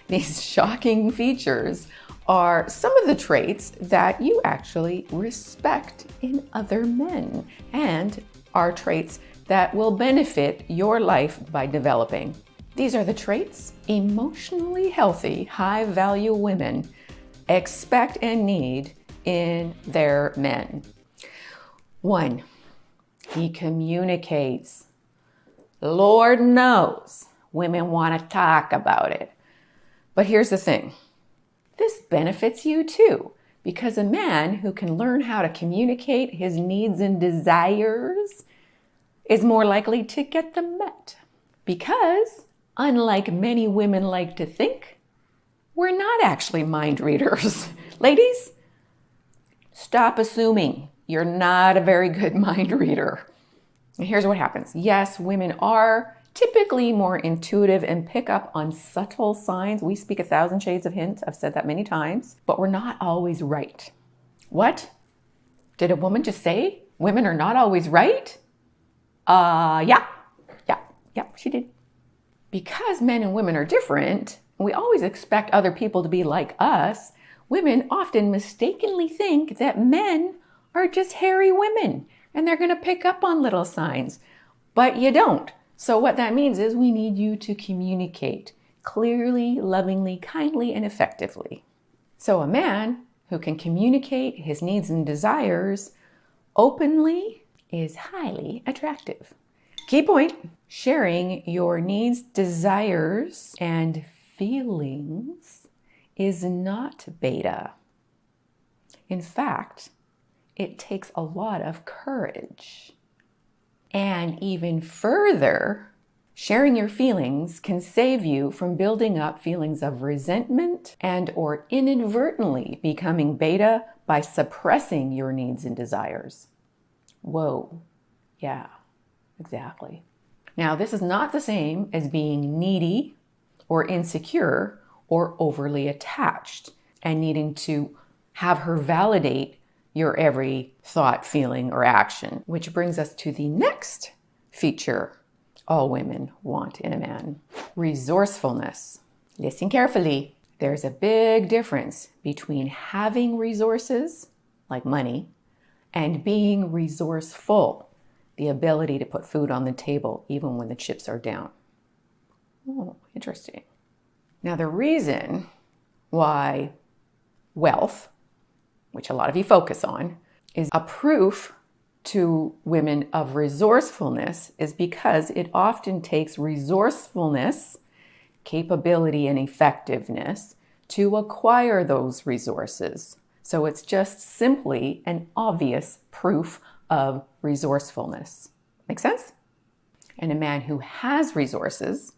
These shocking features are some of the traits that you actually respect in other men and are traits that will benefit your life by developing. These are the traits emotionally healthy, high-value women expect and need in their men. 1, he communicates. Lord knows women want to talk about it. But here's the thing. This benefits you too, because a man who can learn how to communicate his needs and desires is more likely to get them met. Because, unlike many women like to think, we're not actually mind readers. Ladies, stop assuming you're not a very good mind reader. And here's what happens. Yes, women are typically more intuitive and pick up on subtle signs. We speak 1,000 shades of hint. I've said that many times, but we're not always right. What? Did a woman just say women are not always right? Yeah, she did. Because men and women are different, and we always expect other people to be like us, women often mistakenly think that men are just hairy women and they're going to pick up on little signs, but you don't. So what that means is we need you to communicate clearly, lovingly, kindly, and effectively. So a man who can communicate his needs and desires openly is highly attractive. Key point, sharing your needs, desires, and feelings is not beta. In fact, it takes a lot of courage. And even further, sharing your feelings can save you from building up feelings of resentment and or inadvertently becoming beta by suppressing your needs and desires. Whoa, yeah, exactly. Now, this is not the same as being needy or insecure or overly attached and needing to have her validate your every thought, feeling, or action, which brings us to the next feature all women want in a man: resourcefulness. Listen carefully. There's a big difference between having resources, like money, and being resourceful, the ability to put food on the table even when the chips are down. Oh, interesting. Now, the reason why wealth, which a lot of you focus on, is a proof to women of resourcefulness is because it often takes resourcefulness, capability, and effectiveness to acquire those resources. So it's just simply an obvious proof of resourcefulness. Make sense? And a man who has resources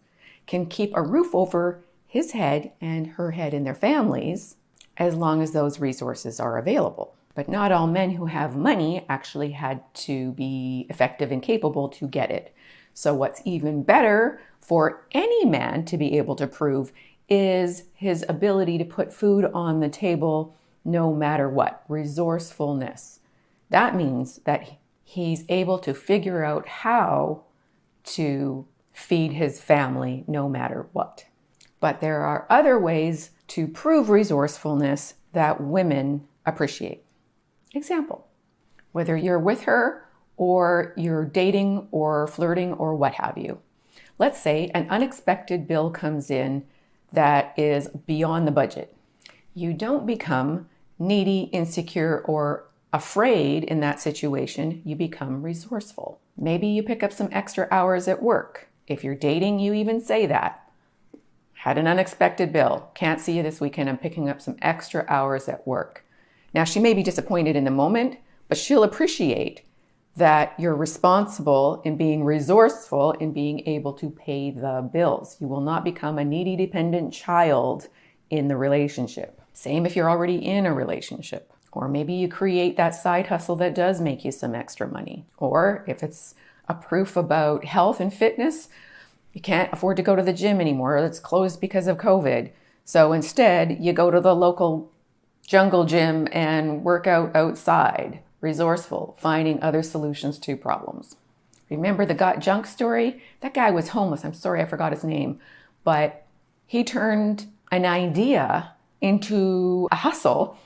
can keep a roof over his head and her head and their families as long as those resources are available. But not all men who have money actually had to be effective and capable to get it. So what's even better for any man to be able to prove is his ability to put food on the table no matter what. Resourcefulness. That means that he's able to figure out how to feed his family no matter what. But there are other ways to prove resourcefulness that women appreciate. Example, whether you're with her or you're dating or flirting or what have you. Let's say an unexpected bill comes in that is beyond the budget. You don't become needy, insecure, or afraid in that situation. You become resourceful. Maybe you pick up some extra hours at work. If you're dating, you even say that. Had an unexpected bill. Can't see you this weekend. I'm picking up some extra hours at work. Now, she may be disappointed in the moment, but she'll appreciate that you're responsible in being resourceful in being able to pay the bills. You will not become a needy, dependent child in the relationship. Same if you're already in a relationship. Or maybe you create that side hustle that does make you some extra money. Or if it's a proof about health and fitness, you can't afford to go to the gym anymore. It's closed because of COVID. So instead, you go to the local jungle gym and work out outside. Resourceful, finding other solutions to problems. Remember the got junk story? That guy was homeless. I'm sorry, I forgot his name. But he turned an idea into a hustle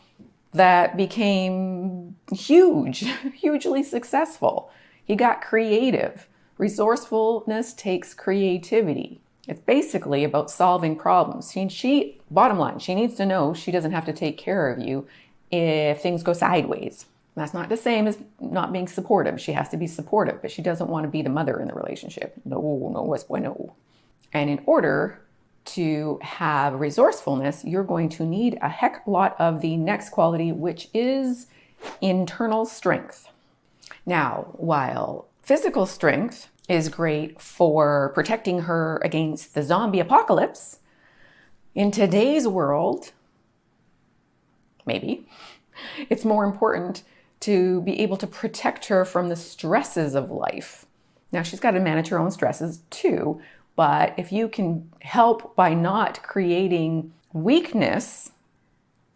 that became huge, hugely successful. He got creative. Resourcefulness takes creativity. It's basically about solving problems. Bottom line, she needs to know she doesn't have to take care of you if things go sideways. That's not the same as not being supportive. She has to be supportive, but she doesn't want to be the mother in the relationship. No es bueno. And in order to have resourcefulness, you're going to need a heck lot of the next quality, which is internal strength. Now, while physical strength is great for protecting her against the zombie apocalypse, in today's world, maybe, it's more important to be able to protect her from the stresses of life. Now, she's got to manage her own stresses too, but if you can help by not creating weakness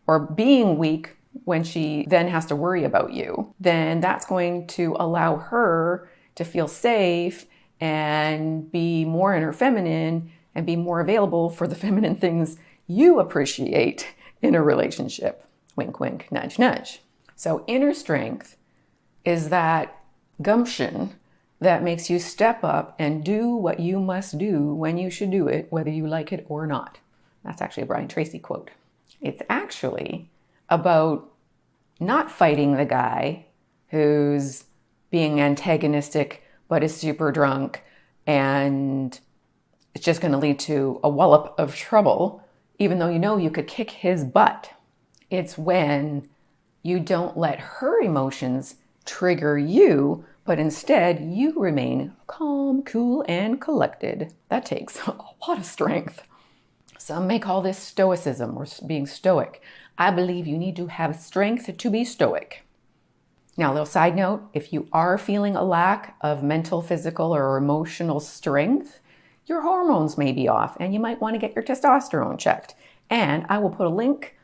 or being weak when she then has to worry about you, then that's going to allow her to feel safe and be more in her feminine and be more available for the feminine things you appreciate in a relationship. Wink, wink, nudge, nudge. So inner strength is that gumption that makes you step up and do what you must do when you should do it, whether you like it or not. That's actually a Brian Tracy quote. It's actually about not fighting the guy who's being antagonistic but is super drunk and it's just going to lead to a wallop of trouble, even though you know you could kick his butt. It's when you don't let her emotions trigger you, but instead you remain calm, cool, and collected. That takes a lot of strength. Some may call this stoicism or being stoic. I believe you need to have strength to be stoic. Now, a little side note, if you are feeling a lack of mental, physical, or emotional strength, your hormones may be off and you might want to get your testosterone checked. And I will put a link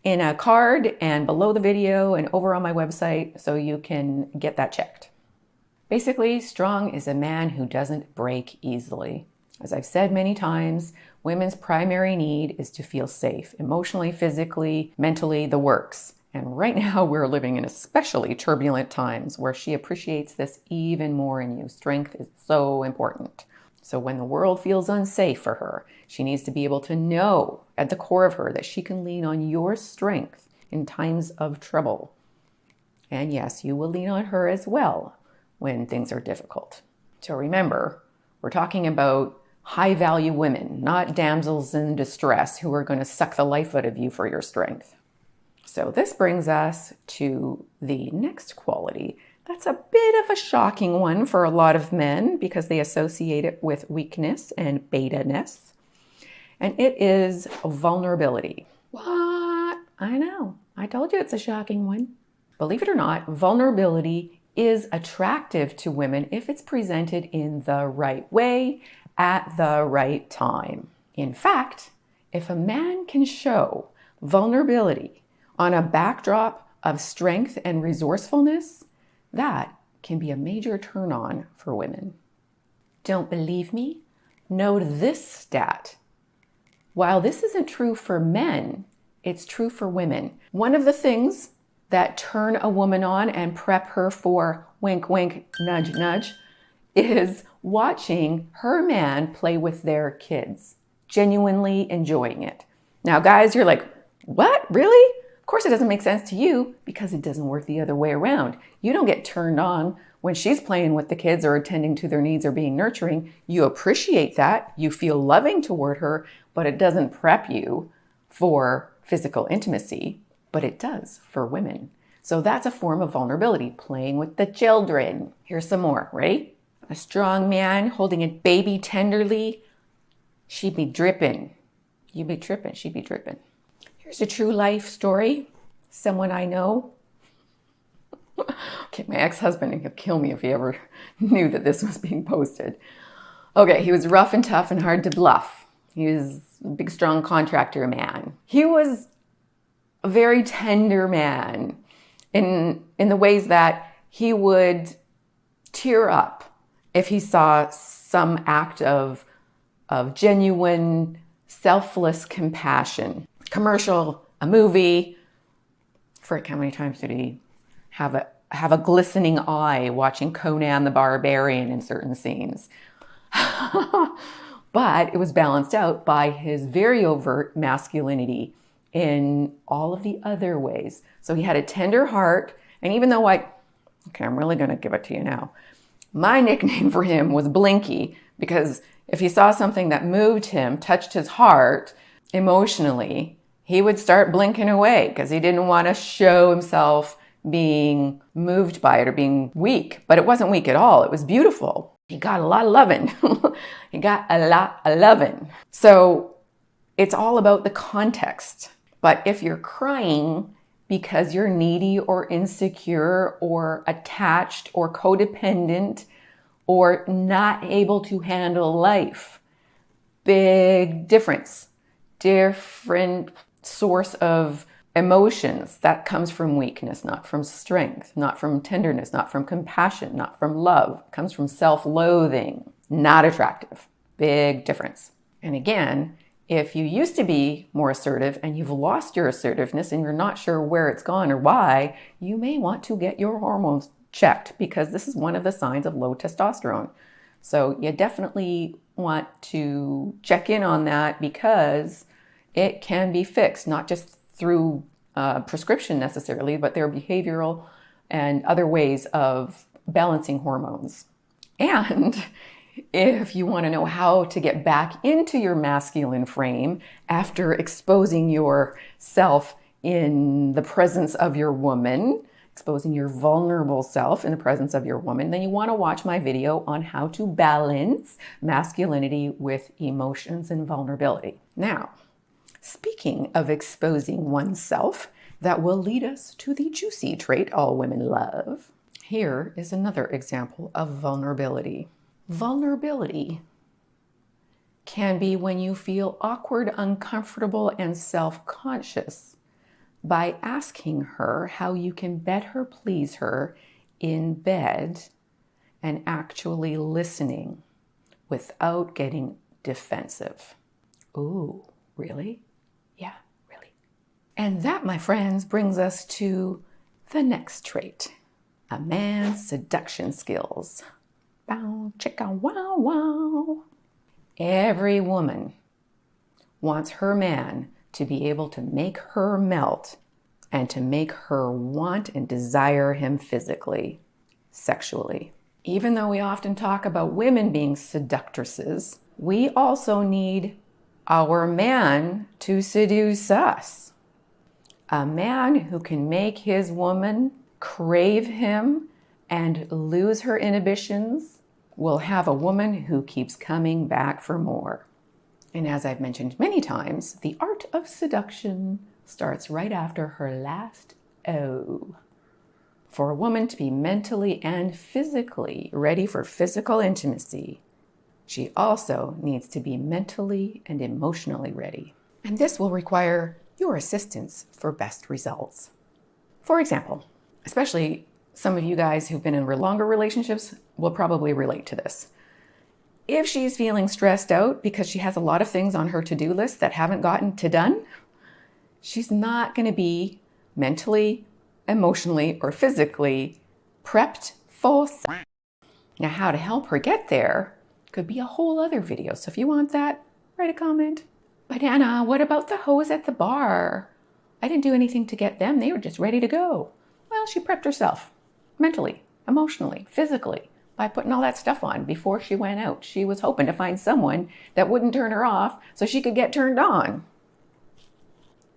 in a card and below the video and over on my website so you can get that checked. Basically, strong is a man who doesn't break easily. As I've said many times, women's primary need is to feel safe, emotionally, physically, mentally, the works. And right now we're living in especially turbulent times where she appreciates this even more in you. Strength is so important. So when the world feels unsafe for her, she needs to be able to know at the core of her that she can lean on your strength in times of trouble. And yes, you will lean on her as well when things are difficult. So remember, we're talking about high-value women, not damsels in distress who are going to suck the life out of you for your strength. So this brings us to the next quality. That's a bit of a shocking one for a lot of men because they associate it with weakness and beta-ness. And it is vulnerability. What? I know. I told you it's a shocking one. Believe it or not, vulnerability is attractive to women if it's presented in the right way at the right time. In fact, if a man can show vulnerability on a backdrop of strength and resourcefulness, that can be a major turn on for women. Don't believe me? Note this stat. While this isn't true for men, it's true for women. One of the things that turn a woman on and prep her for wink, wink, nudge, nudge is watching her man play with their kids, genuinely enjoying it. Now, guys, you're like, what? Really? Of course it doesn't make sense to you because it doesn't work the other way around. You don't get turned on when she's playing with the kids or attending to their needs or being nurturing. You appreciate that. You feel loving toward her, but it doesn't prep you for physical intimacy, but it does for women. So that's a form of vulnerability, playing with the children. Here's some more, ready? A strong man holding a baby tenderly, she'd be dripping. You'd be tripping, she'd be dripping. Here's a true life story. Someone I know. Okay, my ex-husband would kill me if he ever knew that this was being posted. Okay, he was rough and tough and hard to bluff. He was a big, strong contractor man. He was a very tender man in the ways that he would tear up if he saw some act of genuine selfless compassion. Commercial, a movie. Frick, how many times did he have a glistening eye watching Conan the Barbarian in certain scenes? But it was balanced out by his very overt masculinity in all of the other ways. So he had a tender heart, and even though I'm really going to give it to you now. My nickname for him was Blinky, because if he saw something that moved him, touched his heart emotionally, he would start blinking away because he didn't want to show himself being moved by it or being weak. But it wasn't weak at all. It was beautiful. He got a lot of loving. He got a lot of loving. So it's all about the context. But if you're crying because you're needy or insecure or attached or codependent or not able to handle life, big difference. Different source of emotions. That comes from weakness, not from strength, not from tenderness, not from compassion, not from love. It comes from self-loathing. Not attractive. Big difference. And again, if you used to be more assertive and you've lost your assertiveness and you're not sure where it's gone or why, you may want to get your hormones checked, because this is one of the signs of low testosterone. So you definitely want to check in on that, because it can be fixed, not just through prescription necessarily, but there are behavioral and other ways of balancing hormones. And if you want to know how to get back into your masculine frame after exposing yourself in the presence of your woman, exposing your vulnerable self in the presence of your woman, then you want to watch my video on how to balance masculinity with emotions and vulnerability. Now, speaking of exposing oneself, that will lead us to the juicy trait all women love. Here is another example of vulnerability. Vulnerability can be when you feel awkward, uncomfortable, and self-conscious by asking her how you can better please her in bed and actually listening without getting defensive. Ooh, really? Yeah, really. And that, my friends, brings us to the next trait, a man's seduction skills. Bow, chicka, wow, wow. Every woman wants her man to be able to make her melt and to make her want and desire him physically, sexually. Even though we often talk about women being seductresses, we also need our man to seduce us. A man who can make his woman crave him and lose her inhibitions will have a woman who keeps coming back for more. And as I've mentioned many times, the art of seduction starts right after her last O. For a woman to be mentally and physically ready for physical intimacy, she also needs to be mentally and emotionally ready. And this will require your assistance for best results. For example, especially some of you guys who've been in longer relationships will probably relate to this. If she's feeling stressed out because she has a lot of things on her to-do list that haven't gotten done, she's not going to be mentally, emotionally, or physically prepped full. Now, how to help her get there could be a whole other video. So if you want that, write a comment. But Anna, what about the hoes at the bar? I didn't do anything to get them. They were just ready to go. Well, she prepped herself mentally, emotionally, physically by putting all that stuff on before she went out. She was hoping to find someone that wouldn't turn her off so she could get turned on.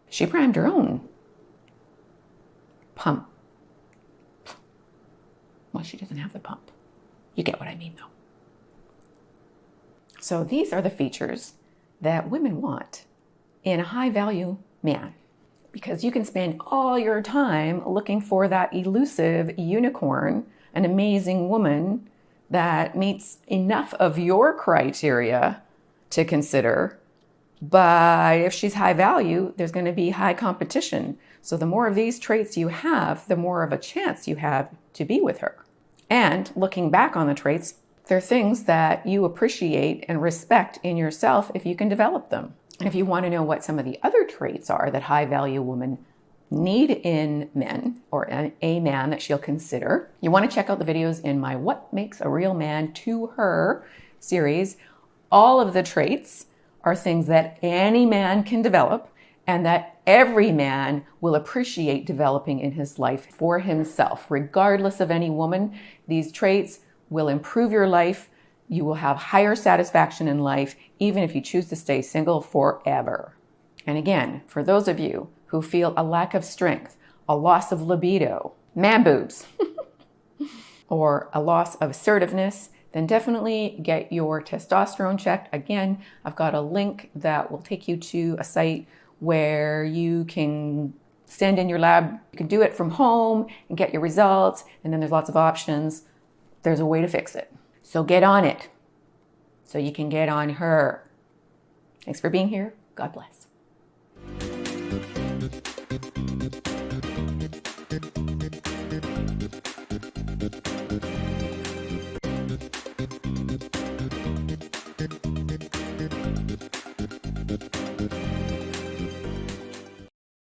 She primed her own pump. Well, she doesn't have the pump. You get what I mean, though. So these are the features that women want in a high-value man, because you can spend all your time looking for that elusive unicorn, an amazing woman that meets enough of your criteria to consider. But if she's high value, there's going to be high competition. So the more of these traits you have, the more of a chance you have to be with her. And looking back on the traits, they're things that you appreciate and respect in yourself if you can develop them. If you want to know what some of the other traits are that high value women need in men, or a man that she'll consider, you want to check out the videos in my What Makes a Real Man to Her series. All of the traits are things that any man can develop and that every man will appreciate developing in his life for himself. Regardless of any woman, these traits will improve your life. You will have higher satisfaction in life, even if you choose to stay single forever. And again, for those of you who feel a lack of strength, a loss of libido, man boobs, or a loss of assertiveness, then definitely get your testosterone checked. Again, I've got a link that will take you to a site where you can send in your lab. You can do it from home and get your results, and then there's lots of options. There's a way to fix it. So get on it so you can get on her. Thanks for being here. God bless.